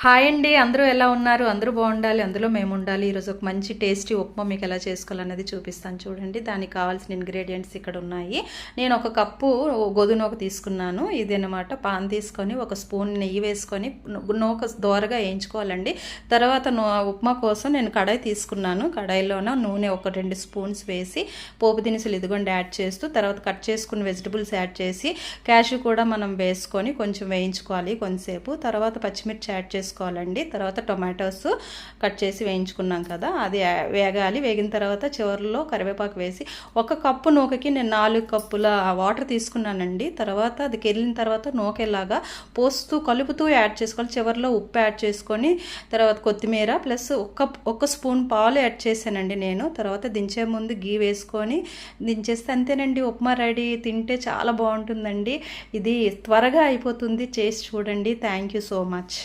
Hi అండి, అందరూ ఎలా ఉన్నారు? అందరూ బాగుండాలి, అందులో మేము ఉండాలి. ఈరోజు ఒక మంచి టేస్టీ ఉప్మా మీకు ఎలా చేసుకోవాలనేది చూపిస్తాను చూడండి. దానికి కావాల్సిన ఇంగ్రీడియంట్స్ ఇక్కడ ఉన్నాయి. నేను ఒక కప్పు గోధుమ తీసుకున్నాను. ఇదన్నమాట. పాన్ తీసుకొని ఒక స్పూన్ నెయ్యి వేసుకొని నూక దోరగా వేయించుకోవాలండి. తర్వాత ఉప్మా కోసం నేను కడాయి తీసుకున్నాను. కడాయిలోన నూనె ఒక 2 స్పూన్స్ వేసి పోపు దినుసులు ఇదిగోండి యాడ్ చేస్తూ, తర్వాత కట్ చేసుకున్న వెజిటబుల్స్ యాడ్ చేసి క్యాష్యూ కూడా మనం వేసుకొని కొంచెం వేయించుకోవాలి కొంతసేపు. తర్వాత పచ్చిమిర్చి యాడ్ చేసుకోవాలండి. తర్వాత టొమాటోస్ కట్ చేసి వేయించుకున్నాం కదా, అది వేగాలి. వేగిన తర్వాత చివరిలో కరివేపాకు వేసి ఒక కప్పు నూకకి నేను 4 కప్పుల వాటర్ తీసుకున్నానండి. తర్వాత అది కెళ్ళిన తర్వాత నూకేలాగా పోస్తూ కలుపుతూ యాడ్ చేసుకోవాలి. చివరిలో ఉప్పు యాడ్ చేసుకొని తర్వాత కొత్తిమీర ప్లస్ ఒక స్పూన్ పాలు యాడ్ చేశానండి నేను. తర్వాత దించే ముందు గీ వేసుకొని దించేస్తే అంతేనండి, ఉప్మా రెడీ. తింటే చాలా బాగుంటుందండి. ఇది త్వరగా అయిపోతుంది. చేసి చూడండి. Thank you so much.